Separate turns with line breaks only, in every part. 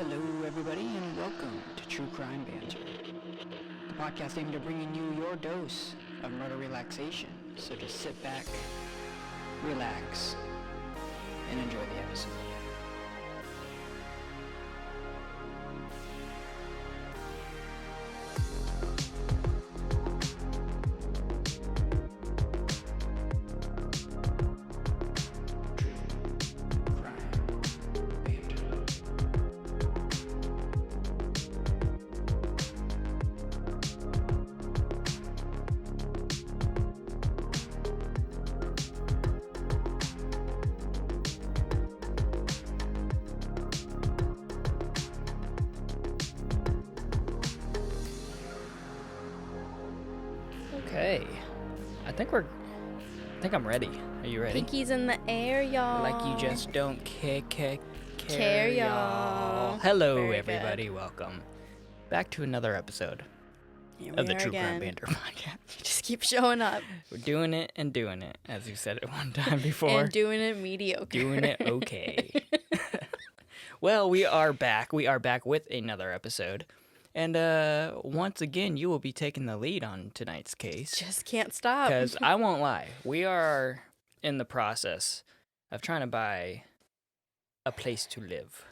Hello, everybody, and welcome to True Crime Banter, the podcast aimed at bringing you your dose of murder relaxation. So just sit back, relax, and enjoy the episode.
Okay, I think I'm ready. Are you ready?
Pinkies in the air, y'all.
Like you just don't care,
y'all.
Hello,
Very
everybody.
good.
Welcome back to another episode
Here
of
we
the
are
True
again.
Crime Banter podcast.
Just keep showing up
We're doing it, as you said it one time before.
and doing it mediocre.
Doing it okay. Well, we are back. We are back with another episode. And once again, you will be taking the lead on tonight's case.
Just can't stop.
Because I won't lie, we are in the process of trying to buy a place to live.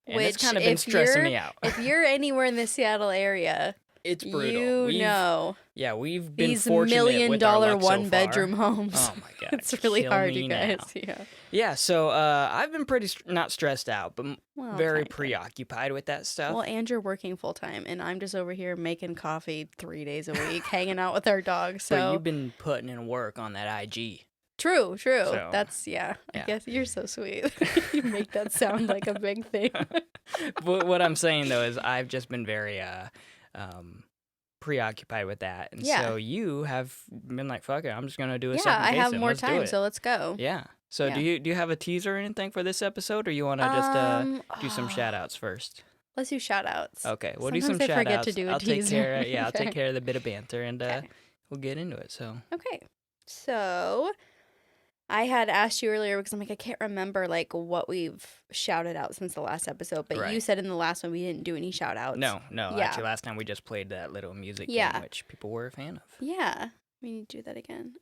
And it's kind of been stressing me out.
If you're anywhere in the Seattle area,
It's brutal.
Yeah,
we've been
these
fortunate
$1 million
with our luck so far.
one-bedroom homes.
Oh my god,
It's really
kill
hard,
me
you guys.
now.
Yeah.
Yeah, so not stressed out, but
Well,
very
kinda.
preoccupied with that stuff.
Well, and you're working full-time, and I'm just over here making coffee 3 days a week, hanging out with our dog. So
But you've been putting in work on that IG.
True.
So,
That's, I
yeah.
guess you're so sweet. You make that sound like a big thing.
But what I'm saying though is I've just been very preoccupied with that, and
Yeah.
so you have been like, "Fuck it, I'm just gonna do a
Yeah,
second
I
case
have
and
more
let's do
time,
it."
so let's go.
Yeah. So
Yeah.
do you have a teaser or anything for this episode, or you want to just do some shout outs first?
Let's do shout outs.
Okay, we'll do some
Sometimes I
shout
forget
outs.
to do a
I'll take
teaser.
care. I'll
Okay.
take care of the bit of banter, and
Okay.
we'll get into it. So
Okay. So I had asked you earlier because I'm like, I can't remember like what we've shouted out since the last episode, but you
Right.
said in the last one we didn't do any shout outs.
no.
Yeah.
Actually, last time we just played that little music
Yeah.
game, which people were a fan of.
Yeah. We need to do that again.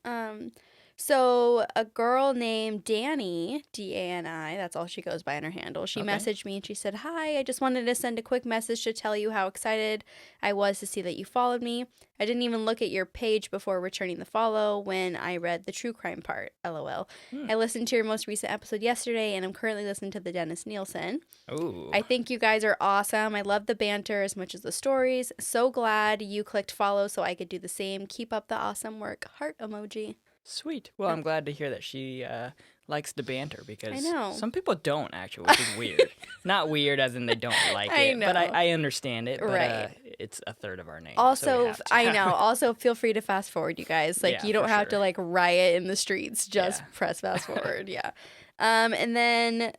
So a girl named Dani, D-A-N-I, that's all she goes by in her handle. She
Okay.
messaged me and she said, "Hi, I just wanted to send a quick message to tell you how excited I was to see that you followed me. I didn't even look at your page before returning the follow when I read the true crime part, LOL. I listened to your most recent episode yesterday and I'm currently listening to the Dennis Nielsen.
Ooh.
I think you guys are awesome. I love the banter as much as the stories. So glad you clicked follow so I could do the same. Keep up the awesome work. Heart emoji."
Sweet. Well, I'm glad to hear that she likes the banter because
I know.
some people don't actually, which is weird. Not weird as in they don't like
I
it, but
know.
I understand it. But,
Right.
it's a third of our name.
Also,
so we have to.
I know. Also, feel free to fast forward, you guys. Like,
Yeah,
you don't
for
have to
sure.
like riot in the streets. Just
Yeah.
press fast forward. Yeah. And then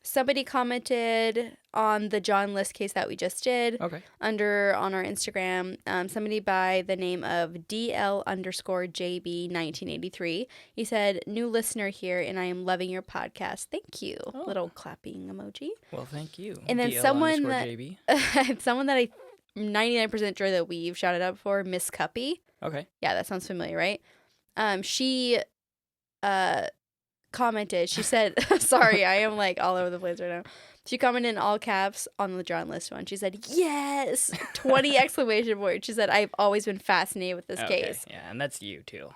somebody commented on the John List case that we just did
Okay.
on our Instagram. Somebody by the name of DL_JB1983. He said, "New listener here, and I am loving your podcast. Thank you."
Oh.
Little clapping emoji.
Well, thank you.
And then
DL
someone
_JB.
someone that I'm 99% sure that we've shouted out for, Miss Cuppy.
Okay.
Yeah, that sounds familiar, right? She commented, she said, sorry, I am like all over the place right now. She commented in all caps on the John List one. She said, "Yes!" 20 exclamation points. She said, "I've always been fascinated with this
Okay.
case."
Yeah, and that's you too.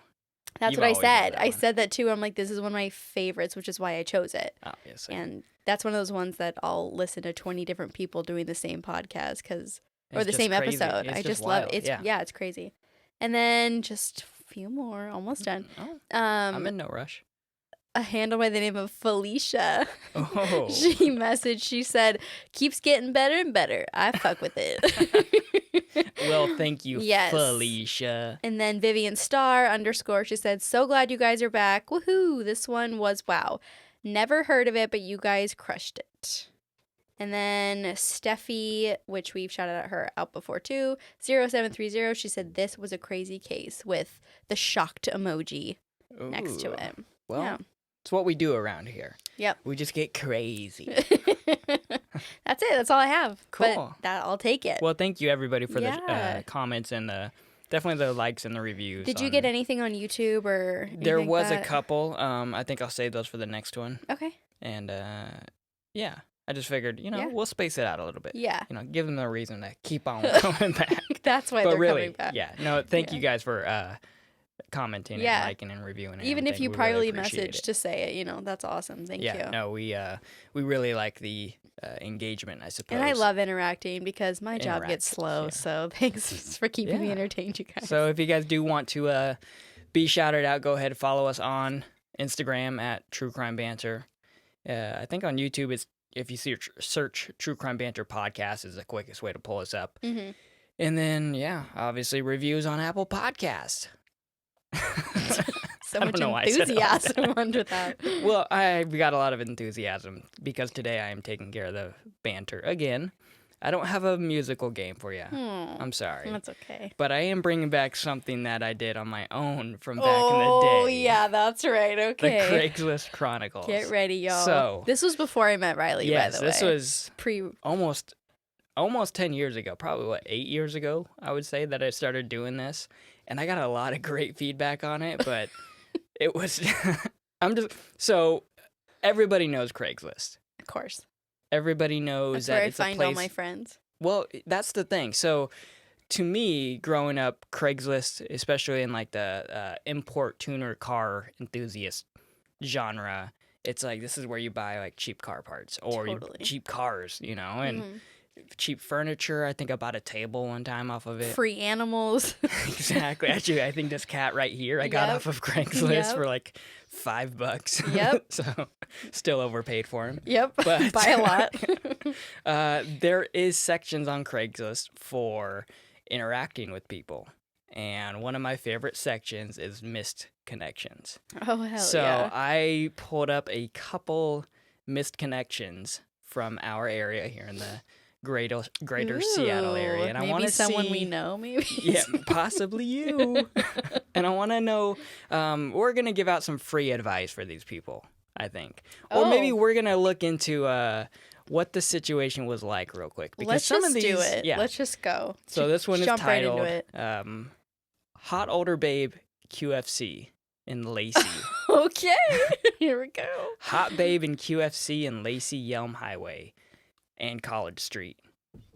That's
You've
what I
always had
said.
that
I
one.
said that too. I'm like, this is one of my favorites, which is why I chose it.
Obviously.
And that's one of those ones that I'll listen to 20 different people doing the same podcast or
It's
the
just
same
crazy.
episode.
It's
I
just
just love
wild.
it.
Yeah.
It's crazy. And then just a few more, almost done.
Oh, I'm in no rush.
A handle by the name of Felicia.
Oh.
She messaged, she said, "Keeps getting better and better. I fuck with it."
Well, thank you,
Yes.
Felicia.
And then Vivian Star _ she said, "So glad you guys are back. Woohoo. This one was wow. Never heard of it, but you guys crushed it." And then Steffi, which we've shouted at her out before too, 0730, she said this was a crazy case with the shocked emoji next to
Ooh.
it.
Well,
Yeah.
it's what we do around here.
Yep.
We just get crazy.
That's it. That's all I have.
Cool.
But I'll take it.
Well, thank you everybody for
Yeah.
the comments and definitely the likes and the reviews.
Did you get anything on YouTube or anything
There
like
was
that?
a couple. I think I'll save those for the next one.
Okay.
And yeah, I just figured,
Yeah.
we'll space it out a little bit.
Yeah.
Give them a reason to keep on coming back.
That's why
But
they're
really,
coming back.
yeah. No, thank
Yeah.
you guys for commenting
Yeah.
and liking and reviewing. And
Even if
everything.
you
We really
privately
appreciate
message
it.
to say it, that's awesome. Thank you.
No, we really like the engagement, I suppose.
And I love interacting because my job
Interact,
gets slow.
yeah.
So thanks for keeping me
Yeah.
entertained, you guys.
So if you guys do want to be shouted out, go ahead and follow us on Instagram at True Crime Banter. I think on YouTube, if you search True Crime Banter Podcast is the quickest way to pull us up.
Mhm.
And then, obviously reviews on Apple Podcasts.
So
I
much
don't know why I said it like
enthusiasm under that.
Well, we got a lot of enthusiasm because today I am taking care of the banter again. I don't have a musical game for you. I'm sorry.
That's okay.
But I am bringing back something that I did on my own from back in the
Oh,
day.
yeah, that's right.
The
Okay.
Craigslist Chronicles.
Get ready, y'all.
So-
this was before I met Riley,
Yes,
by the way.
this was
pre.
almost 10 years ago. Probably, 8 years ago, I would say, that I started doing this. And I got a lot of great feedback on it, but it was... So, everybody knows Craigslist.
Of course.
Everybody knows
That's where I
it's a
find
place...
all my friends.
Well, that's the thing. So, to me, growing up, Craigslist, especially in like the import tuner car enthusiast genre, it's like this is where you buy like cheap car parts or
Totally.
cheap cars, and cheap furniture. I think I bought a table one time off of it.
Free animals.
Exactly. Actually, I think this cat right here I got
Yep.
off of Craigslist
Yep.
for like $5.
Yep.
So, still overpaid for him.
Yep.
But-
Buy a lot.
There is sections on Craigslist for interacting with people. And one of my favorite sections is missed connections.
Oh, hell
So
yeah.
I pulled up a couple missed connections from our area here in the greater Seattle area. And I
maybe
want to
someone
see,
we know, maybe.
Yeah, possibly you. And I want to know, we're going to give out some free advice for these people, I think. Or maybe
Oh.
we're going to look into what the situation was like real quick. Because
Let's
some
just
of these,
do it.
Yeah.
Let's just go.
So this one is
Jump right into
titled
it.
Hot Older Babe QFC in Lacey.
Okay. Here we go.
Hot Babe in QFC in Lacey Yelm Highway and College Street.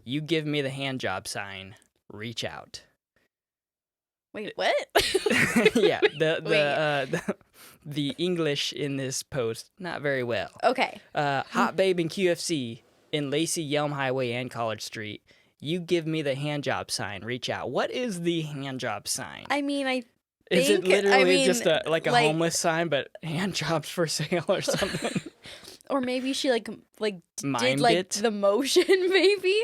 You give me the hand job sign. Reach out.
Wait, what?
Yeah,
Wait.
the English in this post not very well.
Okay.
Hot Babe in QFC in Lacey Yelm Highway and College Street. You give me the hand job sign. Reach out. What is the hand job sign?
I mean,
Is it
think-
literally just a
like-
homeless sign, but hand jobs for sale or something?
or maybe she like did
Mimed
like
it?
the motion, maybe.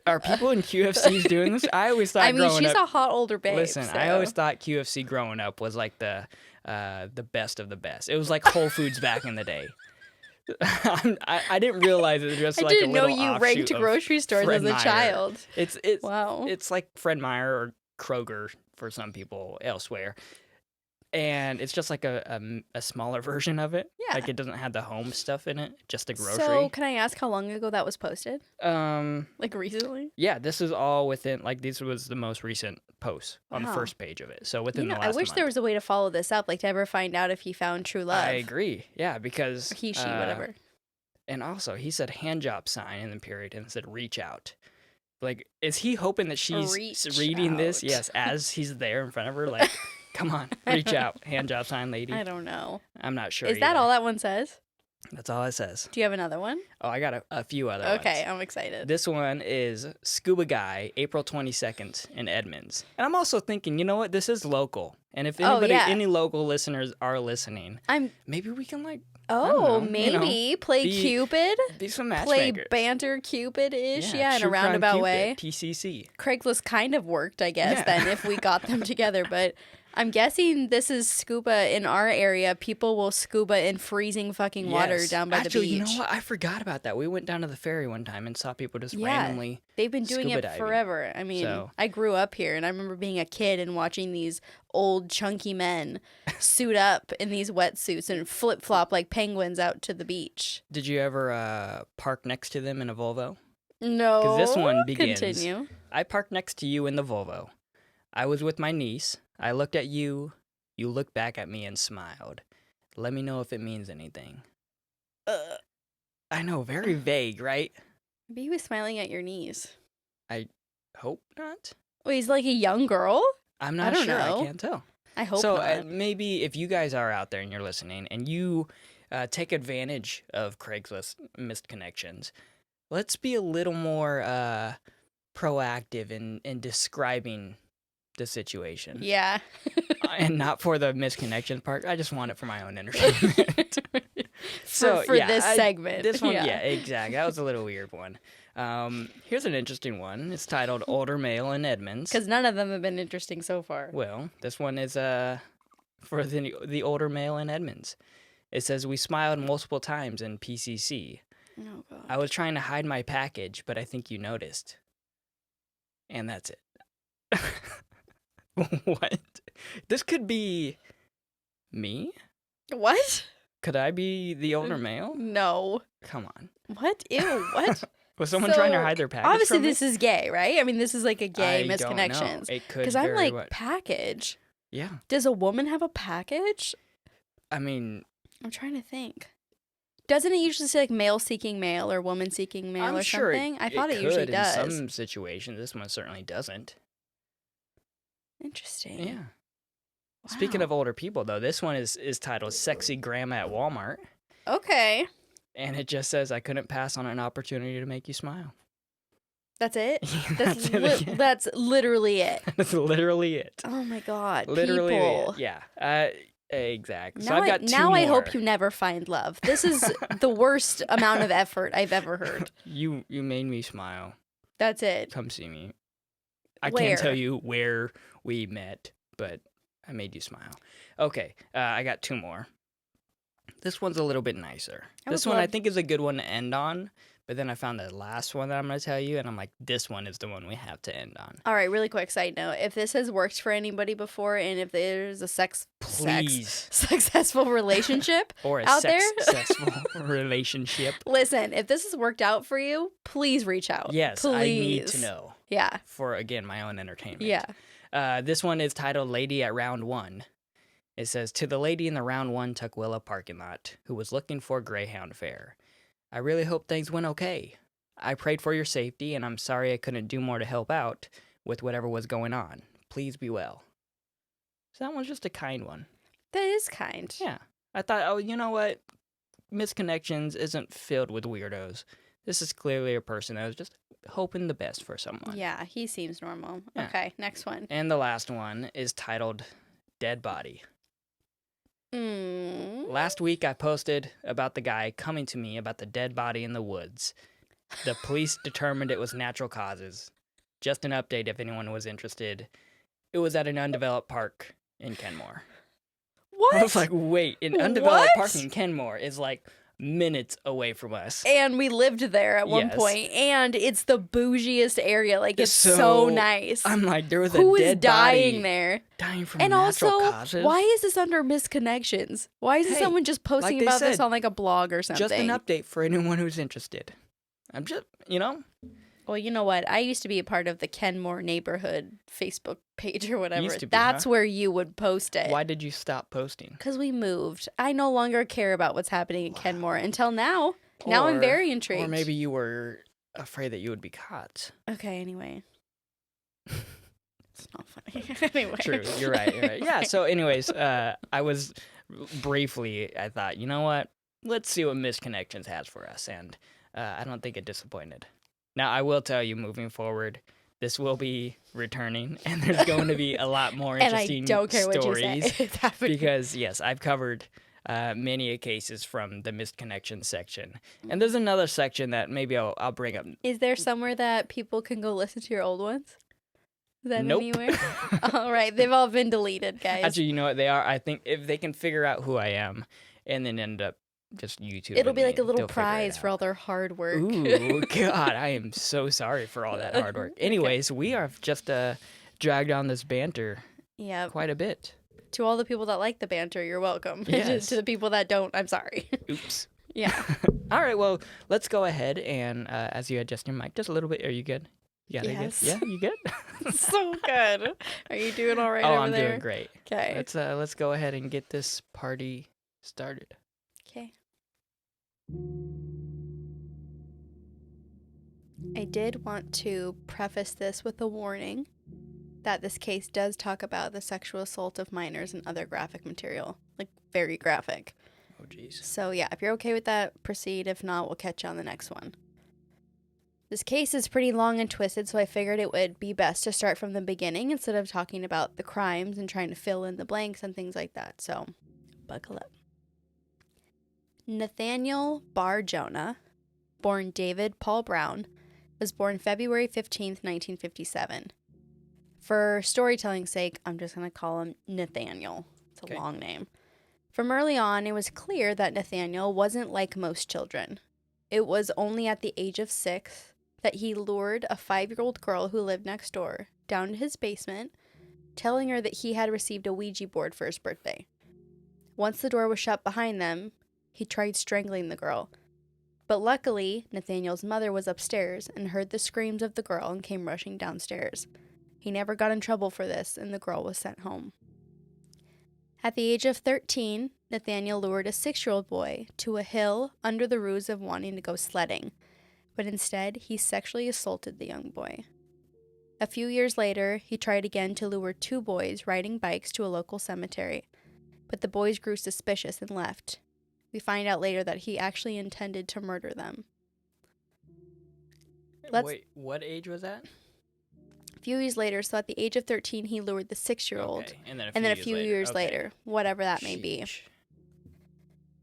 Are people in QFCs doing this? I always thought
I mean,
growing
she's
up.
a hot older babe.
Listen, I
so-
always thought QFC growing up was like the best of the best. It was like Whole Foods back in the day. I didn't realize it was just
I
like
didn't
a
know
little
you
offshoot
ranked
of
grocery stores
Fred
as a
Meyer.
child.
It's
Wow.
It's like Fred Meyer or Kroger for some people elsewhere. And it's just like a smaller version of it.
Yeah.
Like it doesn't have the home stuff in it, just a grocery.
So, can I ask how long ago that was posted? Like recently?
Yeah, this is all within, like, this was the most recent post on the
Wow.
first page of it. So within the
I
last
wish
month.
there was a way to follow this up, like to ever find out if he found true love.
I agree. Yeah, because
Or he, she, whatever.
And also, he said hand job sign in the period and said reach out. Like, is he hoping that she's
Reach
reading this?
out.
Yes, as he's there in front of her. Like, come on, reach out, hand job sign, lady.
I don't know.
I'm not sure.
Is that
either.
all that one says?
That's all it says.
Do you have another one?
Oh, I got a few other
Okay,
ones.
I'm excited.
This one is Scuba Guy, April 22nd in Edmonds. And I'm also thinking, you know what? This is local. And if anybody,
yeah.
any local listeners are listening,
I'm.
maybe we can, like,
Oh,
know,
maybe play
be-
Cupid.
be some
Play
matchmakers.
Banter Cupid-ish, yeah, in a
True Crime
roundabout
Cupid,
way.
TCC.
Craigslist kind of worked, I guess,
Yeah.
then if we got them together. But I'm guessing this is scuba in our area. People will scuba in freezing fucking water
Yes.
down by
Actually,
the beach.
you know what? I forgot about that. We went down to the ferry one time and saw people just
Yeah.
randomly.
They've been doing
scuba
it
diving.
forever. I mean,
So-
I grew up here, and I remember being a kid and watching these old chunky men suit up in these wetsuits and flip flop like penguins out to the beach.
Did you ever park next to them in a Volvo?
No.
'Cause this one begins.
Continue.
I parked next to you in the Volvo. I was with my niece. I looked at you. You looked back at me and smiled. Let me know if it means anything. I know, very vague, right?
Maybe he was smiling at your knees.
Hope not.
Oh, he's like a young girl?
I'm not
don't
sure.
know.
I can't tell.
I hope
so
not.
maybe if you guys are out there and you're listening and you take advantage of Craigslist missed connections, let's be a little more proactive in describing the situation.
Yeah.
And not for the misconnection part. I just want it for my own entertainment.
for this segment.
This one, yeah, exactly. That was a little weird one. Here's an interesting one. It's titled Older Male in Edmonds.
Because none of them have been interesting so far.
Well, this one is for the older male in Edmonds. It says, we smiled multiple times in PCC.
Oh, God.
I was trying to hide my package, but I think you noticed. And that's it. What? This could be me?
What?
Could I be the older male?
No.
Come on.
What? Ew, what?
Was someone trying to hide their package?
Obviously,
from me?
this is gay, right? I mean, this is like a gay
I
misconnections.
Don't know. It could
Because I'm
very
like,
well-
package?
Yeah.
Does a woman have a package?
I mean,
I'm trying to think. Doesn't it usually say like male seeking male or woman seeking male
I'm
or
sure
something? I thought it usually
could
does.
in some situations. This one certainly doesn't.
Interesting.
Yeah. Speaking
Wow.
of older people, though, this one is titled Sexy Grandma at Walmart.
Okay.
And it just says, I couldn't pass on an opportunity to make you smile.
That's it?
That's it again.
That's literally it.
That's literally it.
Oh my God.
Literally
people.
it. Yeah. Exactly. So
Now,
I've got two
now I
more.
hope you never find love. This is the worst amount of effort I've ever heard.
You made me smile.
That's it.
Come see me. I
Where?
can't tell you where we met, but I made you smile. Okay, I got two more. This one's a little bit nicer. This one I think is a good one to end on, but then I found the last one that I'm going to tell you, and I'm like, this one is the one we have to end on.
All right, really quick side note. If this has worked for anybody before and if there's a
Please.
successful relationship
Or a
out there,
successful relationship.
listen, if this has worked out for you, please reach out.
Yes,
please.
I need to know
Yeah.
for, again, my own entertainment.
Yeah.
This one is titled Lady at Round 1. It says, to the lady in the Round 1 Tukwila parking lot who was looking for Greyhound fare. I really hope things went okay. I prayed for your safety, and I'm sorry I couldn't do more to help out with whatever was going on. Please be well. So that one's just a kind one.
That is kind.
Yeah. I thought, oh, you know what? Misconnections isn't filled with weirdos. This is clearly a person that was just hoping the best for someone.
Yeah, he seems normal.
Yeah.
Okay, next one.
And the last one is titled Dead Body. Last week, I posted about the guy coming to me about the dead body in the woods. The police determined it was natural causes. Just an update if anyone was interested. It was at an undeveloped park in Kenmore.
What?
I was like, wait, an undeveloped
What?
park in Kenmore is like minutes away from us.
And we lived there at one
Yes.
point, and it's the bougiest area. Like, it's so,
So,
nice.
I'm like, there was
Who
a
is
dead
dying
body
there?
dying from
And
natural
also,
causes.
why is this under misconnections? Why is
Hey,
someone just posting
like they
about this
said,
on like a blog or something?
Just an update for anyone who's interested. I'm just,
Well, you know what? I used to be a part of the Kenmore neighborhood Facebook page or whatever.
Used to be,
That's
huh?
where you would post it.
Why did you stop posting?
Because we moved. I no longer care about what's happening in Kenmore until now. Now I'm
Or-
very intrigued.
Or maybe you were afraid that you would be caught.
Okay, anyway. It's not funny. Anyway.
True, you're right. Yeah, so anyways, I was briefly, I thought, you know what? Let's see what Misconnections has for us. And I don't think it disappointed. Now, I will tell you, moving forward, this will be returning, and there's going to be a lot more
And I
interesting
don't care what you
stories.
say. It's happening.
Because, yes, I've covered many cases from the Misconnections section. And there's another section that maybe I'll bring up.
Is there somewhere that people can go listen to your old ones? Is that
Nope.
anywhere? All right. They've all been deleted, guys.
Actually, you know what they are? I think if they can figure out who I am and then end up just YouTube.
It'll be
me,
like a little
they'll figure it
prize for
out.
all their hard work.
Ooh, God, I am so sorry for all that hard work. Anyways, we have just dragged on this banter
Yeah.
quite a bit.
To all the people that like the banter, you're welcome.
Yes.
To the people that don't, I'm sorry.
Oops.
Yeah.
All right, well, let's go ahead and as you adjust your mic just a little bit. Are you good? You got it
Yes.
good? Yeah, you good?
So good. Are you doing all right
Oh,
over
I'm
there?
doing great.
Okay.
Let's go ahead and get this party started.
Okay. I did want to preface this with a warning that this case does talk about the sexual assault of minors and other graphic material. Like, very graphic.
Oh, jeez.
So, yeah, if you're okay with that, proceed. If not, we'll catch you on the next one. This case is pretty long and twisted, so I figured it would be best to start from the beginning instead of talking about the crimes and trying to fill in the blanks and things like that. So, buckle up. Nathaniel Bar-Jonah, born David Paul Brown, was born February 15th, 1957. For storytelling's sake, I'm just going to call him Nathaniel. It's a
Okay.
long name. From early on, it was clear that Nathaniel wasn't like most children. It was only at the age of 6 that he lured a 5-year-old girl who lived next door down to his basement, telling her that he had received a Ouija board for his birthday. Once the door was shut behind them, he tried strangling the girl. But luckily, Nathaniel's mother was upstairs and heard the screams of the girl and came rushing downstairs. He never got in trouble for this, and the girl was sent home. At the age of 13, Nathaniel lured a 6-year-old boy to a hill under the ruse of wanting to go sledding, but instead he sexually assaulted the young boy. A few years later, he tried again to lure 2 boys riding bikes to a local cemetery, but the boys grew suspicious and left. We find out later that he actually intended to murder them.
Wait, what age was that?
A few years later, so at the age of 13, he lured the 6-year-old.
Okay. And then
And then a few years
Okay.
later, whatever that may be.
Sheesh.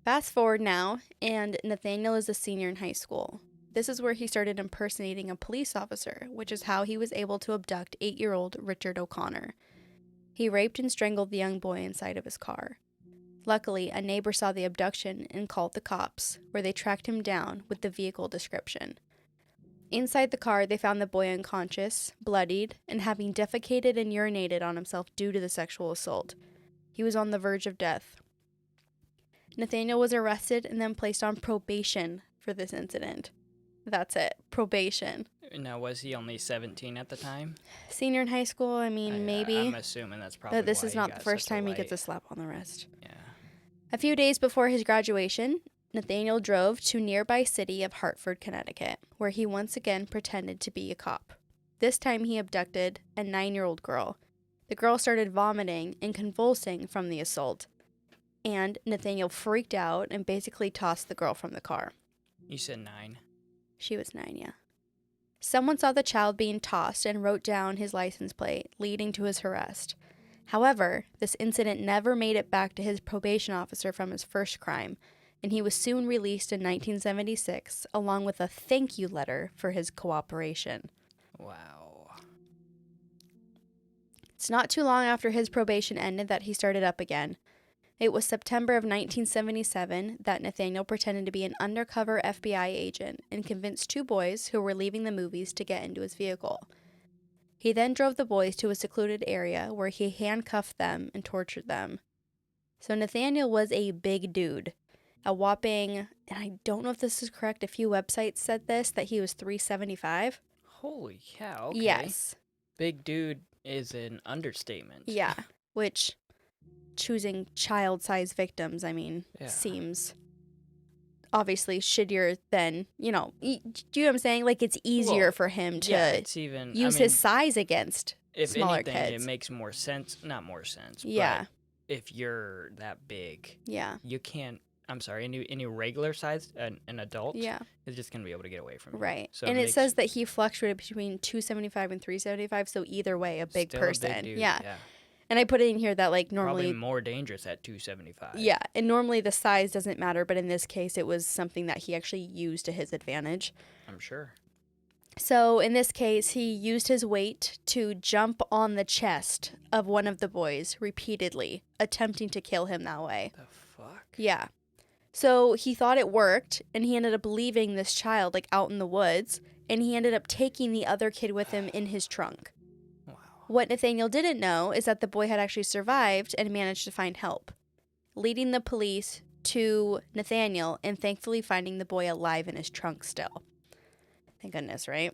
Fast forward now, and Nathaniel is a senior in high school. This is where he started impersonating a police officer, which is how he was able to abduct 8-year-old Richard O'Connor. He raped and strangled the young boy inside of his car. Luckily, a neighbor saw the abduction and called the cops, where they tracked him down with the vehicle description. Inside the car, they found the boy unconscious, bloodied, and having defecated and urinated on himself due to the sexual assault. He was on the verge of death. Nathaniel was arrested and then placed on probation for this incident. That's it. Probation.
Now, was he only 17 at the time?
Senior in high school, I mean, maybe.
I'm assuming that's probably
But this
why
is
he
not the
got
first
such a
time he gets a
light-
slap on the wrist.
Yeah.
A few days before his graduation, Nathaniel drove to nearby city of Hartford, Connecticut, where he once again pretended to be a cop. This time he abducted a 9-year-old girl. The girl started vomiting and convulsing from the assault, and Nathaniel freaked out and basically tossed the girl from the car.
You said 9.
She was 9, yeah. Someone saw the child being tossed and wrote down his license plate, leading to his arrest. However, this incident never made it back to his probation officer from his first crime, and he was soon released in 1976, along with a thank you letter for his cooperation.
Wow.
It's not too long after his probation ended that he started up again. It was September of 1977 that Nathaniel pretended to be an undercover FBI agent and convinced 2 boys who were leaving the movies to get into his vehicle. He then drove the boys to a secluded area where he handcuffed them and tortured them. So Nathaniel was a big dude. A whopping, and I don't know if this is correct, a few websites said this, that he was 375.
Holy cow. Okay.
Yes.
Big dude is an understatement.
Yeah. Which, choosing child-sized victims, I mean,
Yeah.
seems obviously shittier than, do you know what I'm saying? Like, it's easier
Well,
for him to
Yeah, it's even...
use his size against
if
smaller
anything,
kids.
it makes more sense. Not more sense,
Yeah.
but if you're that big,
Yeah.
you can't... I'm sorry, any regular size, an adult
Yeah.
is just going to be able to get away from you.
Right.
So
And it
makes
says that he fluctuated between 275 and 375, so either way, a big
still
person.
A big dude,
yeah.
yeah.
And I put it in here that, like, normally...
Probably more dangerous at 275.
Yeah, and normally the size doesn't matter, but in this case, it was something that he actually used to his advantage.
I'm sure.
So in this case, he used his weight to jump on the chest of one of the boys repeatedly, attempting to kill him that way.
The fuck?
Yeah. So he thought it worked, and he ended up leaving this child, like, out in the woods, and he ended up taking the other kid with him in his trunk.
Wow.
What Nathaniel didn't know is that the boy had actually survived and managed to find help, leading the police to Nathaniel and thankfully finding the boy alive in his trunk still. Thank goodness, right?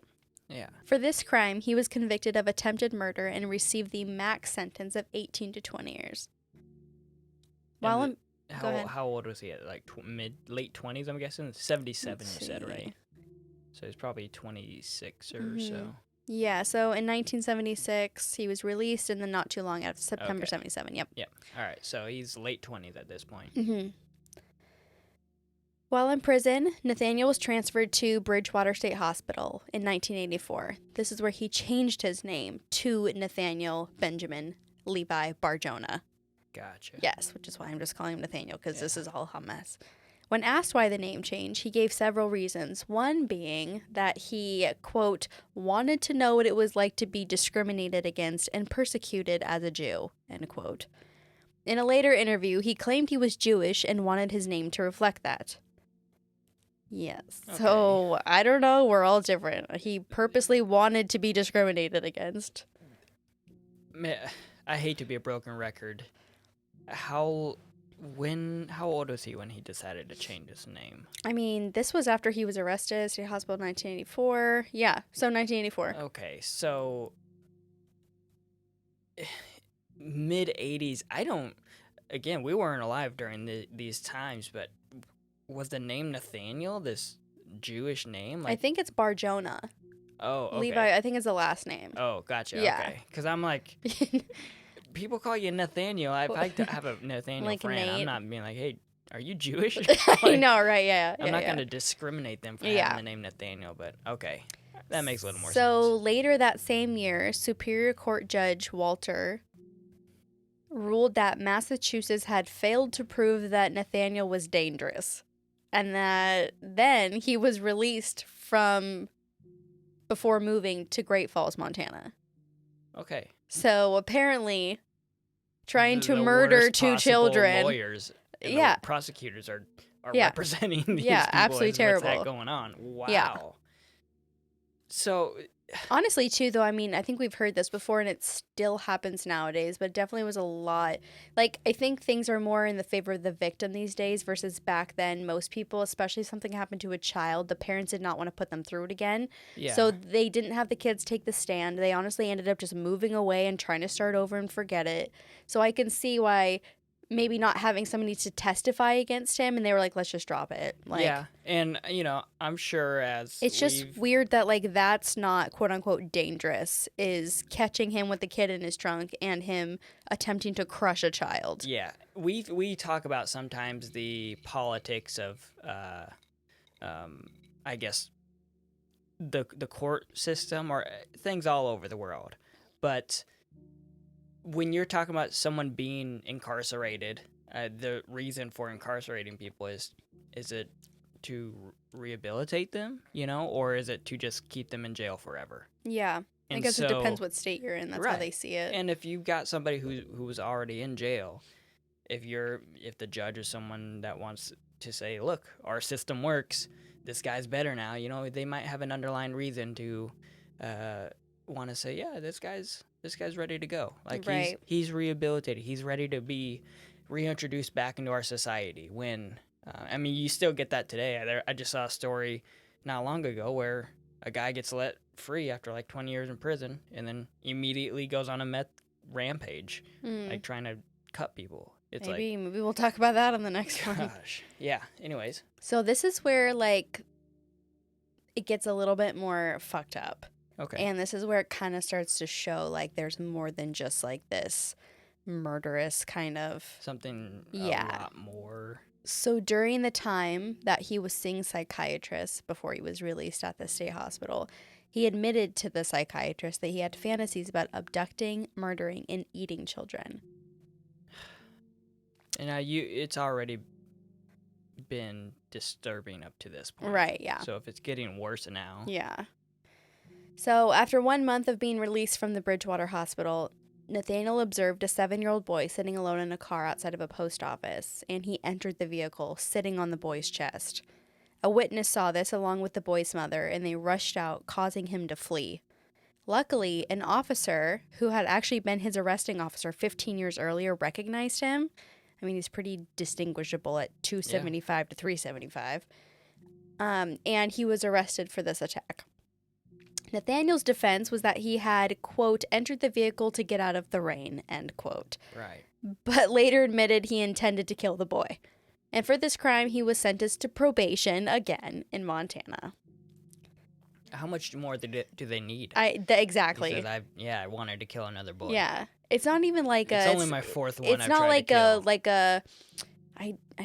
Yeah.
For this crime, he was convicted of attempted murder and received the max sentence of 18 to 20 years. Go ahead.
How old was he at? Like late 20s, I'm guessing? 77,
Let's
you said,
see.
right? So he's probably 26 or so.
Yeah, so in 1976, he was released, and then not too long after, September
Okay.
77, yep.
Yep. All right. So he's late 20s at this point.
Mm-hmm. While in prison, Nathaniel was transferred to Bridgewater State Hospital in 1984. This is where he changed his name to Nathaniel Benjamin Levi Barjona.
Gotcha.
Yes, which is why I'm just calling him Nathaniel, because this is all a mess. When asked why the name change, he gave several reasons. One being that he, quote, wanted to know what it was like to be discriminated against and persecuted as a Jew, end quote. In a later interview, he claimed he was Jewish and wanted his name to reflect that. Yes.
Okay.
So, I don't know. We're all different. He purposely wanted to be discriminated against.
I hate to be a broken record. How old was he when he decided to change his name?
I mean, this was after he was arrested, State Hospital 1984. Yeah, so 1984.
Okay, so mid 80s. Again, we weren't alive during these times, but was the name Nathaniel this Jewish name?
I think it's Bar-Jonah.
Oh, okay.
Levi, I think is the last name.
Oh, gotcha.
Yeah.
Okay. Because I'm like, people call you Nathaniel. If I have a Nathaniel
Like
friend,
Nate.
I'm not being like, hey, are you Jewish?
I
Like,
know, right? Yeah.
I'm not going to discriminate them for
Yeah.
having the name Nathaniel, but okay. That makes a little more
So
sense.
later that same year, Superior Court Judge Walter ruled that Massachusetts had failed to prove that Nathaniel was dangerous, and that then he was released from before moving to Great Falls, Montana.
Okay.
So apparently, trying to
The
murder
worst
two
possible
children.
lawyers and the
Yeah.
prosecutors are
Yeah.
representing these
Yeah,
people
absolutely
as
terrible.
what's that going on. Wow.
Yeah.
So,
Honestly, too, though, I mean, I think we've heard this before and it still happens nowadays, but it definitely was a lot. Like, I think things are more in the favor of the victim these days versus back then. Most people, especially if something happened to a child, the parents did not want to put them through it again.
yeah.
So they didn't have the kids take the stand. They honestly ended up just moving away and trying to start over and forget it. So I can see why maybe not having somebody to testify against him, and they were like, let's just drop it. Like,
yeah. And, I'm sure
it's just weird that, like, that's not quote-unquote dangerous, is catching him with the kid in his trunk and him attempting to crush a child.
Yeah, we talk about sometimes the politics of, I guess, the court system or things all over the world. But when you're talking about someone being incarcerated, the reason for incarcerating people is it to rehabilitate them, or is it to just keep them in jail forever?
Yeah. I
And
guess it
so-
depends what state you're in. That's how
Right.
they see it.
And if you've got somebody who was already in jail, if the judge is someone that wants to say, look, our system works, this guy's better now, they might have an underlying reason to want to say, yeah, this guy's ready to go. Like
Right.
he's rehabilitated. He's ready to be reintroduced back into our society. When you still get that today. I just saw a story not long ago where a guy gets let free after like 20 years in prison and then immediately goes on a meth rampage, like trying to cut people. It's
maybe we'll talk about that on the next
like,
one.
gosh. Yeah. Anyways.
So this is where, like, it gets a little bit more fucked up.
Okay.
And this is where it kind of starts to show, like, there's more than just, like, this murderous kind of...
Something
Yeah.
a lot more.
So during the time that he was seeing psychiatrists before he was released at the state hospital, he admitted to the psychiatrist that he had fantasies about abducting, murdering, and eating children.
And now it's already been disturbing up to this point.
Right, yeah.
So if it's getting worse now.
Yeah. So after 1 month of being released from the Bridgewater Hospital, Nathaniel observed a 7-year-old boy sitting alone in a car outside of a post office, and he entered the vehicle, sitting on the boy's chest. A witness saw this along with the boy's mother, and they rushed out, causing him to flee. Luckily, an officer who had actually been his arresting officer 15 years earlier recognized him. I mean, he's pretty distinguishable at 275 to 375. And he was arrested for this attack. Nathaniel's defense was that he had, quote, entered the vehicle to get out of the rain, end quote.
Right.
But later admitted he intended to kill the boy. And for this crime, he was sentenced to probation again in Montana.
How much more do they need?
Exactly.
Because I wanted to kill another boy.
Yeah. It's not even like
it's only my fourth one.
It's not like I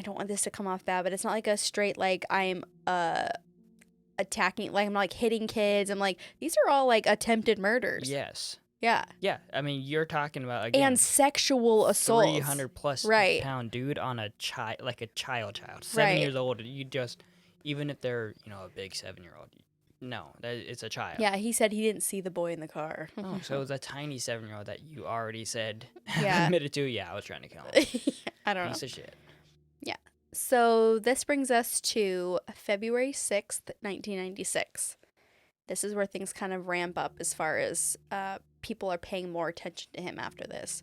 don't want this to come off bad, but it's not like a straight, like, I'm attacking, like, I'm not, like, hitting kids. I'm like, these are all, like, attempted murders.
Yes.
Yeah.
Yeah. I mean, you're talking about, again,
and sexual assault.
300-plus pound dude on a child, like a child. 7 years old. You just, even if they're, a big 7-year-old, no, it's a child.
Yeah, he said he didn't see the boy in the car.
Oh, so it was a tiny 7-year-old that you already said,
Yeah.
admitted to, I was trying to kill him.
I don't know.
Piece of shit.
Yeah. So this brings us to February 6th, 1996. This is where things kind of ramp up as far as people are paying more attention to him after this.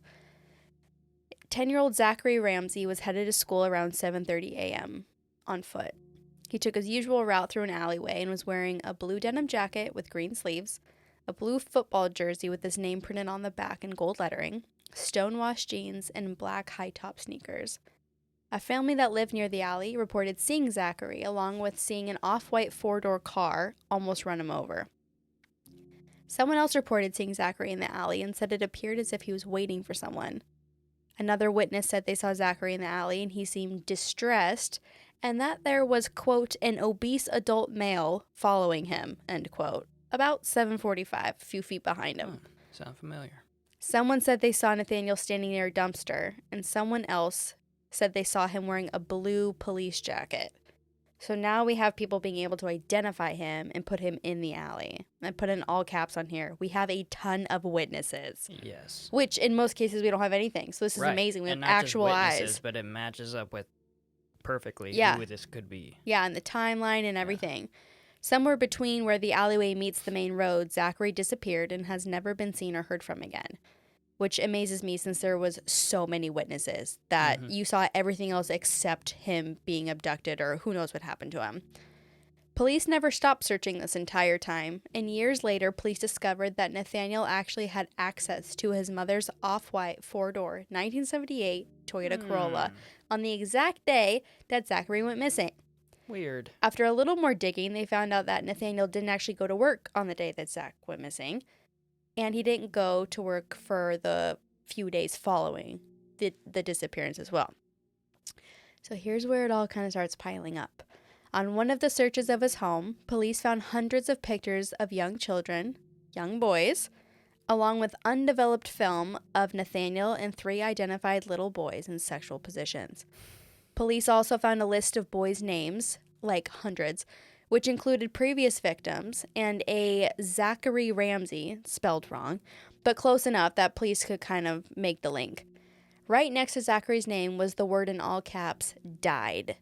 10-year-old Zachary Ramsey was headed to school around 7:30 a.m. on foot. He took his usual route through an alleyway and was wearing a blue denim jacket with green sleeves, a blue football jersey with his name printed on the back in gold lettering, stonewashed jeans, and black high-top sneakers. A family that lived near the alley reported seeing Zachary, along with seeing an off-white 4-door car almost run him over. Someone else reported seeing Zachary in the alley and said it appeared as if he was waiting for someone. Another witness said they saw Zachary in the alley and he seemed distressed, and that there was, quote, an obese adult male following him, end quote, about 7:45, a few feet behind him.
Sound familiar.
Someone said they saw Nathaniel standing near a dumpster, and someone else said they saw him wearing a blue police jacket. So now we have people being able to identify him and put him in the alley. I put in all caps on here. We have a ton of witnesses.
Yes.
Which in most cases we don't have anything. So this is amazing. We have actual eyes.
But it matches up with perfectly who this could be.
Yeah, and the timeline and everything. Somewhere between where the alleyway meets the main road, Zachary disappeared and has never been seen or heard from again. Which amazes me since there was so many witnesses that you saw everything else except him being abducted or who knows what happened to him. Police never stopped searching this entire time, and years later, police discovered that Nathaniel actually had access to his mother's off-white 4-door 1978 Toyota Corolla on the exact day that Zachary went missing.
Weird.
After a little more digging, they found out that Nathaniel didn't actually go to work on the day that Zach went missing. And he didn't go to work for the few days following the disappearance as well. So here's where it all kind of starts piling up. On one of the searches of his home, police found hundreds of pictures of young children, young boys, along with undeveloped film of Nathaniel and 3 identified little boys in sexual positions. Police also found a list of boys' names, like hundreds, which included previous victims and a Zachary Ramsey, spelled wrong, but close enough that police could kind of make the link. Right next to Zachary's name was the word in all caps, died.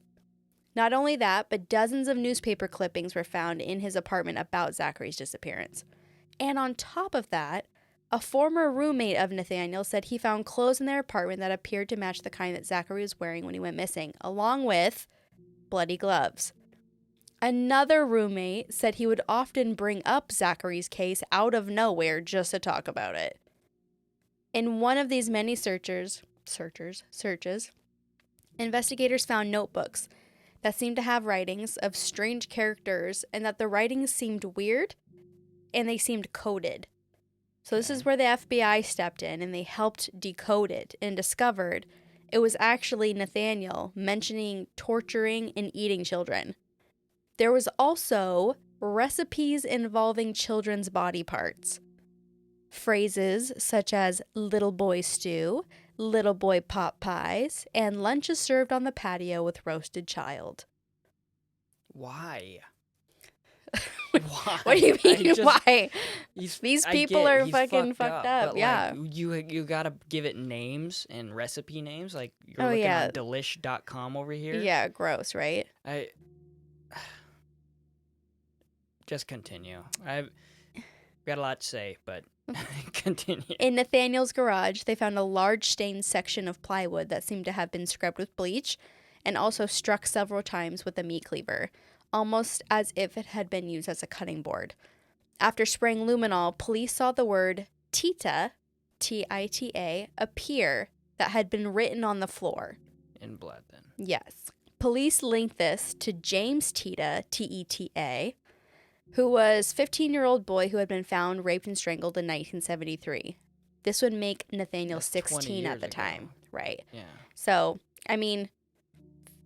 Not only that, but dozens of newspaper clippings were found in his apartment about Zachary's disappearance. And on top of that, a former roommate of Nathaniel said he found clothes in their apartment that appeared to match the kind that Zachary was wearing when he went missing, along with bloody gloves. Another roommate said he would often bring up Zachary's case out of nowhere just to talk about it. In one of these many searches, investigators found notebooks that seemed to have writings of strange characters and that the writings seemed weird and they seemed coded. So this is where the FBI stepped in and they helped decode it and discovered it was actually Nathaniel mentioning torturing and eating children. There was also recipes involving children's body parts. Phrases such as little boy stew, little boy pot pies, and lunches served on the patio with roasted child.
Why? Why?
What do you mean, why?
These
people are fucking fucked up,
but,
yeah.
Like, you gotta give it names and recipe names. Like, you're
Oh,
looking
yeah.
on delish.com over here.
Yeah, gross, right?
Just continue. I've got a lot to say, but continue.
In Nathaniel's garage, they found a large stained section of plywood that seemed to have been scrubbed with bleach and also struck several times with a meat cleaver, almost as if it had been used as a cutting board. After spraying luminol, police saw the word Tita, T-I-T-A, appear that had been written on the floor.
In blood, then.
Yes. Police linked this to James Tita, T-E-T-A, who was a 15-year-old boy who had been found raped and strangled in 1973. This would make Nathaniel
That's
16 at the
ago.
time. Right.
Yeah.
So, I mean,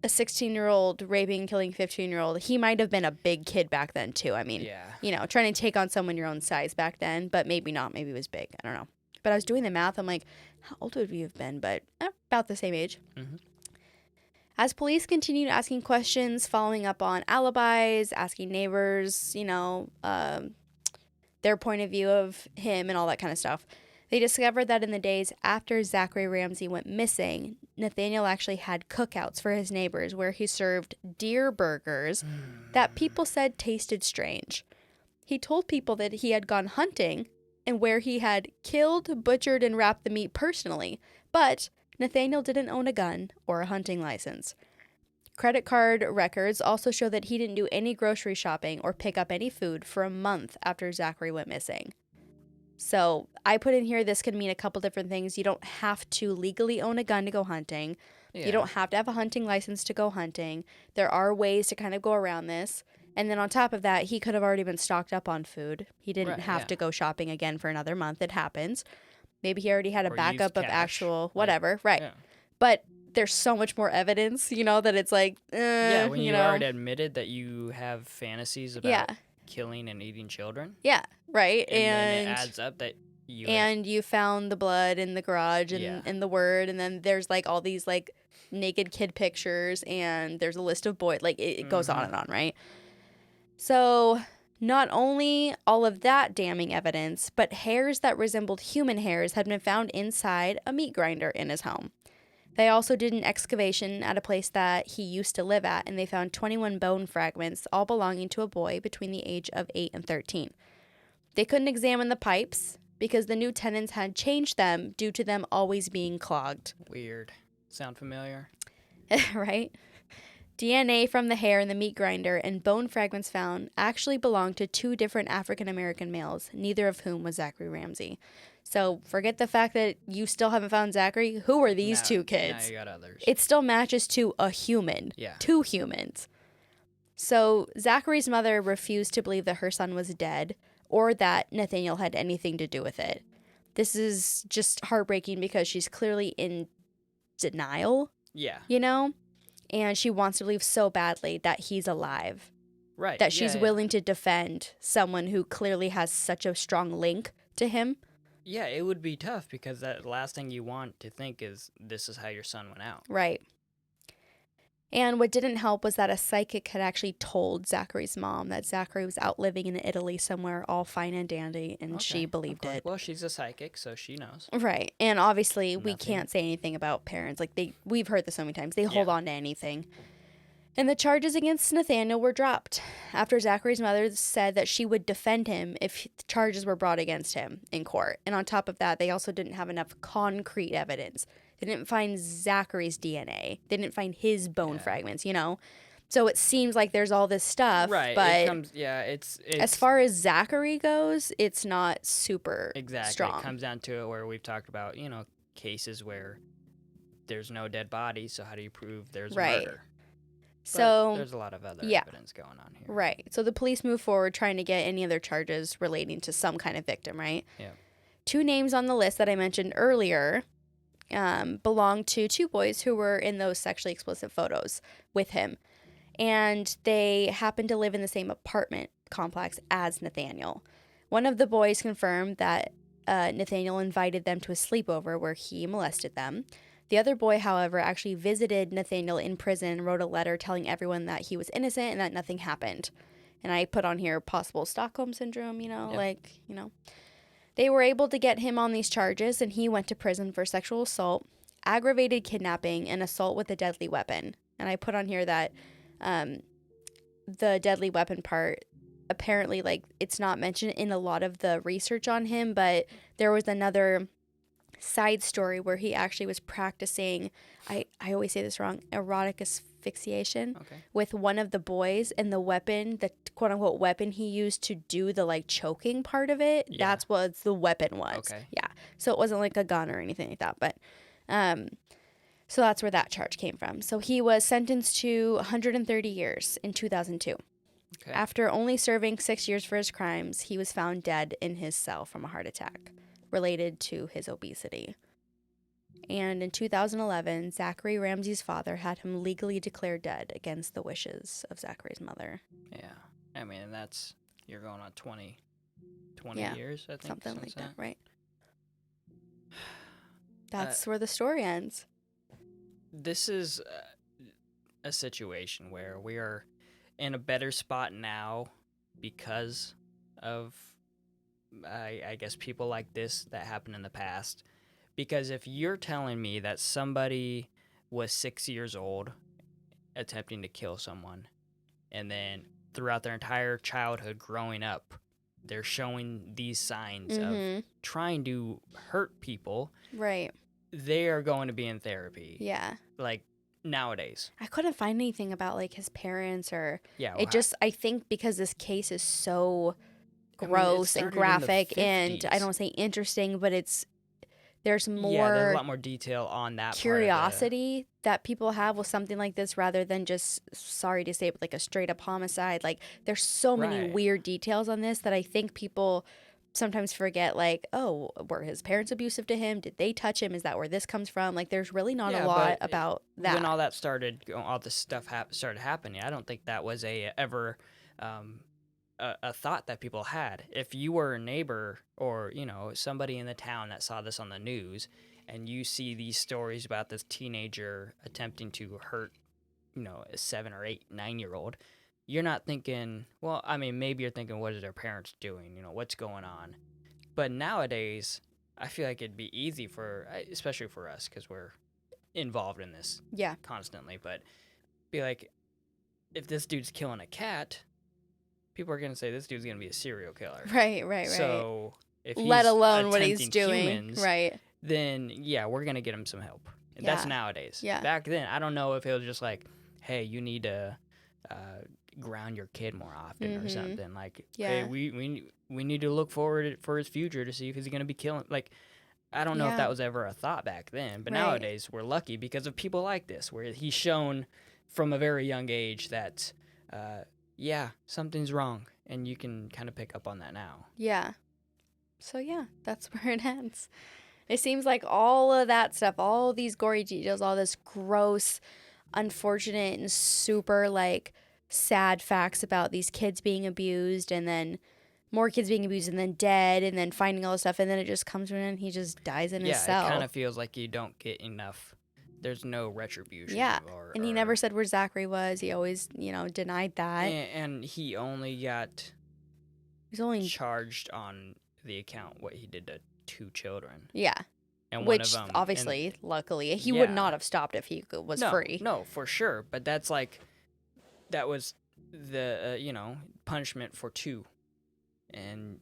a 16-year-old raping, killing 15-year-old, he might have been a big kid back then, too. I mean, you know, trying to take on someone your own size back then, but maybe not. Maybe he was big. I don't know. But I was doing the math. I'm like, how old would you have been? But about the same age.
Mm-hmm.
As police continued asking questions, following up on alibis, asking neighbors, you know, their point of view of him and all that kind of stuff, they discovered that in the days after Zachary Ramsey went missing, Nathaniel actually had cookouts for his neighbors where he served deer burgers that people said tasted strange. He told people that he had gone hunting and where he had killed, butchered, and wrapped the meat personally, but Nathaniel didn't own a gun or a hunting license. Credit card records also show that he didn't do any grocery shopping or pick up any food for a month after Zachary went missing. So I put in here this could mean a couple different things. You don't have to legally own a gun to go hunting. Yeah. You don't have to have a hunting license to go hunting. There are ways to kind of go around this. And then on top of that, he could have already been stocked up on food. He didn't have to go shopping again for another month. It happens. Maybe he already had a backup of actual whatever. Right. Yeah. But there's so much more evidence, you know, that it's like,
when you
know.
already admitted that you have fantasies about killing and eating children.
Yeah, right.
And then it adds up that
you found the blood in the garage and the word, and then there's like all these like naked kid pictures, and there's a list of boys. Like it goes on and on, right? So not only all of that damning evidence, but hairs that resembled human hairs had been found inside a meat grinder in his home. They also did an excavation at a place that he used to live at, and they found 21 bone fragments, all belonging to a boy between the age of 8 and 13. They couldn't examine the pipes because the new tenants had changed them due to them always being clogged.
Weird. Sound familiar?
Right? DNA from the hair in the meat grinder and bone fragments found actually belonged to 2 different African-American males, neither of whom was Zachary Ramsey. So forget the fact that you still haven't found Zachary. Who are these 2 kids?
Now you got others.
It still matches to a human. Yeah. 2 humans. So Zachary's mother refused to believe that her son was dead or that Nathaniel had anything to do with it. This is just heartbreaking because she's clearly in denial.
Yeah.
You know? And she wants to believe so badly that he's alive.
Right.
That she's willing to defend someone who clearly has such a strong link to him.
Yeah, it would be tough because the last thing you want to think is this is how your son went out.
Right. And what didn't help was that a psychic had actually told Zachary's mom that Zachary was out living in Italy somewhere all fine and dandy, and she believed it.
Well, she's a psychic, so she knows.
Right. And obviously we can't say anything about parents. Like we've heard this so many times. They hold on to anything. And the charges against Nathaniel were dropped after Zachary's mother said that she would defend him if charges were brought against him in court. And on top of that, they also didn't have enough concrete evidence. They didn't find Zachary's DNA. They didn't find his bone fragments, you know? So it seems like there's all this stuff.
Right.
But
it's
as far as Zachary goes, it's not super strong.
It comes down to it where we've talked about, you know, cases where there's no dead body. So how do you prove there's a murder?
So
but there's a lot of other evidence going on here.
Right. So the police move forward trying to get any other charges relating to some kind of victim, right?
Yeah.
2 names on the list that I mentioned earlier belong to 2 boys who were in those sexually explicit photos with him. And they happened to live in the same apartment complex as Nathaniel. One of the boys confirmed that Nathaniel invited them to a sleepover where he molested them. The other boy, however, actually visited Nathaniel in prison and wrote a letter telling everyone that he was innocent and that nothing happened. And I put on here possible Stockholm syndrome,
Yeah.
They were able to get him on these charges, and he went to prison for sexual assault, aggravated kidnapping, and assault with a deadly weapon. And I put on here that the deadly weapon part, apparently, it's not mentioned in a lot of the research on him, but there was another side story where he actually was practicing, I always say this wrong, erotic asphyxiation with one of the boys, and the weapon, the quote unquote weapon he used to do the choking part of it, that's what the weapon was. Yeah. So it wasn't like a gun or anything like that, but so that's where that charge came from. So he was sentenced to 130 years in 2002.
Okay.
After only serving 6 years for his crimes, he was found dead in his cell from a heart attack related to his obesity. And in 2011, Zachary Ramsey's father had him legally declared dead against the wishes of Zachary's mother.
Yeah. I mean, you're going on 20 years, I think.
Something like that, right? That's where the story ends.
This is a situation where we are in a better spot now because of, I guess, people like this that happened in the past. Because if you're telling me that somebody was 6 years old attempting to kill someone, and then throughout their entire childhood growing up, they're showing these signs of trying to hurt people,
right?
They are going to be in therapy.
Yeah.
Nowadays.
I couldn't find anything about his parents or I think because this case is so gross and graphic and I don't say interesting, but there's more
there's a lot more detail on that
curiosity that people have with something like this rather than just, sorry to say, but a straight up homicide. There's so many weird details on this that I think people sometimes forget, were his parents abusive to him? Did they touch him? Is that where this comes from? There's really not a lot about that.
When all this stuff started happening, I don't think that was ever a thought that people had. If you were a neighbor or, somebody in the town that saw this on the news and you see these stories about this teenager attempting to hurt, a 7 or 8, 9-year-old, you're not thinking, well, I mean, maybe you're thinking, what are their parents doing? What's going on? But nowadays, I feel like it'd be easy especially for us, because we're involved in this constantly, but be like, if this dude's killing a cat, people are going to say this dude's going to be a serial killer.
Right.
So if he's
let alone what he's doing,
humans,
right?
Then, we're going to get him some help. And that's nowadays.
Yeah.
Back then, I don't know if it was just hey, you need to ground your kid more often or something. Hey, we need to look forward for his future to see if he's going to be killing. I don't know if that was ever a thought back then, but nowadays we're lucky because of people like this, where he's shown from a very young age that, something's wrong, and you can kind of pick up on that now.
Yeah. So, that's where it ends. It seems like all of that stuff, all these gory details, all this gross, unfortunate, and super, sad facts about these kids being abused, and then more kids being abused, and then dead, and then finding all this stuff, and then it just comes to an end, and he just dies in his cell.
Yeah, it kind of feels like you don't get enough. There's no retribution.
Yeah, and he never said where Zachary was. He always, denied that.
And he only got charged on the account what he did to 2 children.
Yeah.
And
which,
one of them,
obviously, luckily, he would not have stopped if he was free.
No, for sure. But that's that was the, punishment for 2. And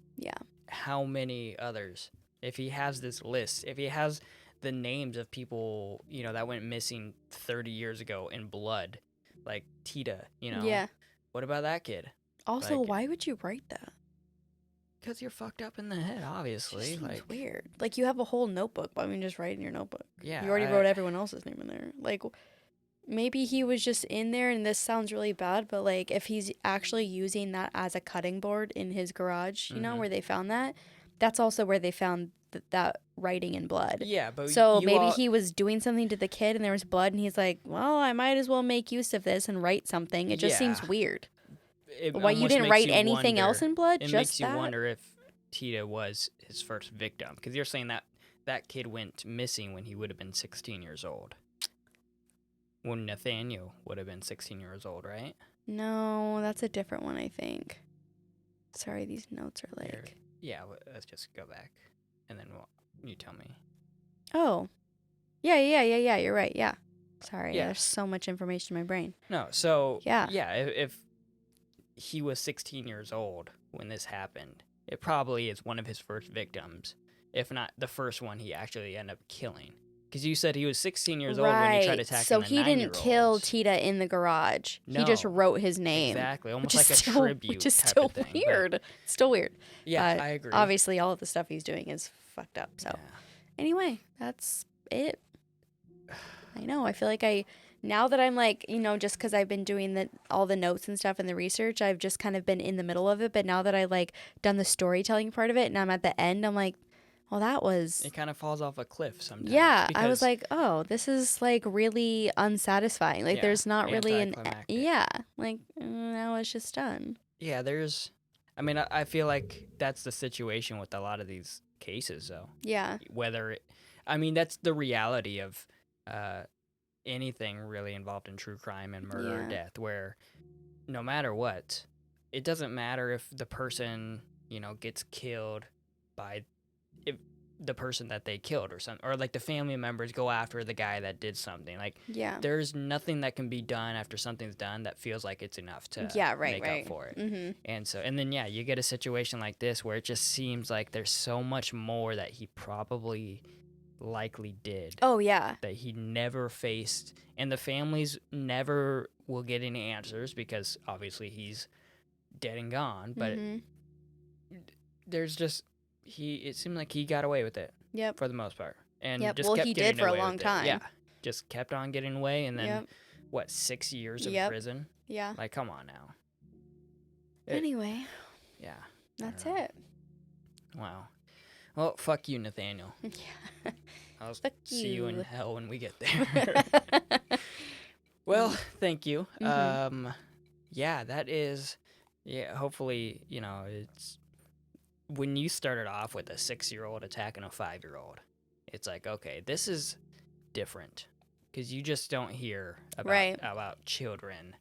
how many others? If he has this list, if he has the names of people, that went missing 30 years ago in blood, like Tita,
Yeah.
What about that kid?
Also, why would you write that?
Because you're fucked up in the head, obviously.
It seems weird. You have a whole notebook. Why don't you just write in your notebook?
Yeah.
You already wrote everyone else's name in there. Maybe he was just in there, and this sounds really bad, but, if he's actually using that as a cutting board in his garage, where they found that, that's also where they found that writing in blood.
Yeah, but
so maybe he was doing something to the kid, and there was blood, and he's like, well, I might as well make use of this and write something. It just seems weird. Why you didn't write anything else in blood?
It makes you wonder if Tita was his first victim, because you're saying that kid went missing when he would have been 16 years old. When Nathaniel would have been 16 years old, right?
No, that's a different one, I think. Sorry, these notes are
Here.
like...
Yeah, let's just go back. And then you tell me.
Oh. Yeah, you're right, yeah. Sorry,
Yeah.
there's so much information in my brain.
No, so,
Yeah.
if he was 16 years old when this happened, it probably is one of his first victims, if not the first one he actually ended up killing. Because you said he was 16 years old when he tried attacking
so
the
he didn't
9-year-olds.
kill Tita in the garage.
No.
He just wrote his name.
Exactly, almost
Which
like
is
a
still,
tribute
which is
type
still
of thing. but-
weird. Still weird.
yeah, I agree.
Obviously, all of the stuff he's doing is fucked up. So,
Yeah.
anyway, that's it. I know. I feel like now that I'm like, just because I've been doing all the notes and stuff and the research, I've just kind of been in the middle of it. But now that I like done the storytelling part of it and I'm at the end, I'm like, well, that was...
It kind of falls off a cliff sometimes.
Yeah, I was
because-
like, oh, this is like really unsatisfying. Like,
Yeah,
there's not really
anticlimactic.
yeah, like now it's just done.
Yeah, I mean, I feel like that's the situation with a lot of these cases, though.
Yeah,
I mean, that's the reality of anything really involved in true crime and murder or
Yeah.
death, where no matter what, it doesn't matter if the person, gets killed by the person that they killed or something, or like the family members go after the guy that did something. Like,
yeah,
there's nothing that can be done after something's done that feels like it's enough to make up for it.
Mm-hmm.
And then you get a situation like this where it just seems like there's so much more that he probably likely did
Oh yeah,
that he never faced, and the families never will get any answers because obviously he's dead and gone. But
Mhm.
there's just it seemed like he got away with it
Yep.
for the most part, and
Yep.
just
Well,
kept
he
getting
did for a
away
long
with it.
time.
Yeah, just kept on getting away, and then
Yep.
what, 6 years of
Yep.
prison?
Yeah.
Like, come on now.
Anyway,
Yeah.
that's
know.
it.
Wow. Well, fuck you, Nathaniel.
Yeah.
I'll
Fuck
see you in
you.
hell when we get there. Well, thank you.
Mhm.
Yeah, that is. Yeah, hopefully, it's when you started off with a 6-year-old attacking a 5-year-old. It's like, okay, this is different because you just don't hear
Right.
about children.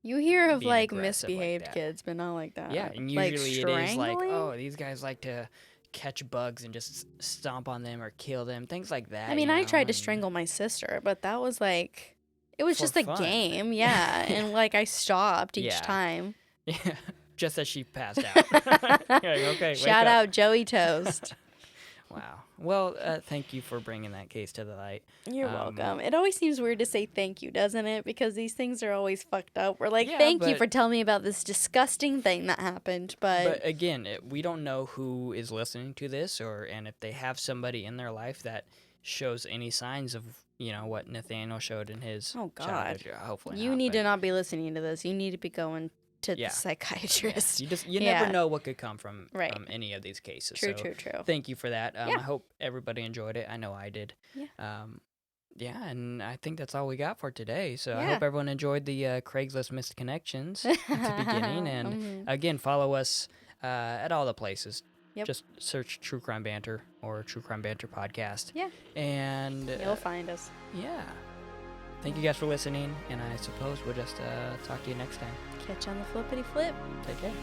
You hear of
Being
like
aggressive like
misbehaved
that.
kids, but not like that.
Yeah, and
Like
usually it is like,
strangling?
oh, these guys like to catch bugs and just stomp on them or kill them, things like that.
I mean, I tried to
and-
strangle my sister, but that was like, it was
For
just a
fun.
game, yeah. And like I stopped each
Yeah.
time.
Yeah, just as she passed out. You're like, okay, wake
Shout
up.
out Joey Toast.
Wow. Well, thank you for bringing that case to the light.
You're
Um,
welcome. It always seems weird to say thank you, doesn't it? Because these things are always fucked up. We're like,
Yeah,
thank you
but-
for telling me about this disgusting thing that happened.
But again, we don't know who is listening to this, and if they have somebody in their life that shows any signs of what Nathaniel showed in his
Oh, God.
childhood. Hopefully
you
not,
need
but
to not be listening to this. You need to be going to
Yeah.
the psychiatrist.
you
Yeah.
never know what could come from
Right.
any of these cases.
True,
so
true, true.
Thank you for that.
Yeah.
I hope everybody enjoyed it. I know I did.
Yeah.
Yeah, and I think that's all we got for today. So I
Yeah.
hope everyone enjoyed the Craigslist missed connections at the beginning. And
Mhm.
again, follow us at all the places.
Yep.
Just search True Crime Banter or True Crime Banter Podcast.
Yeah.
And
You'll find us.
yeah. Thank you guys for listening. And I suppose we'll just talk to you next time.
Catch you on the flippity flip.
Take care.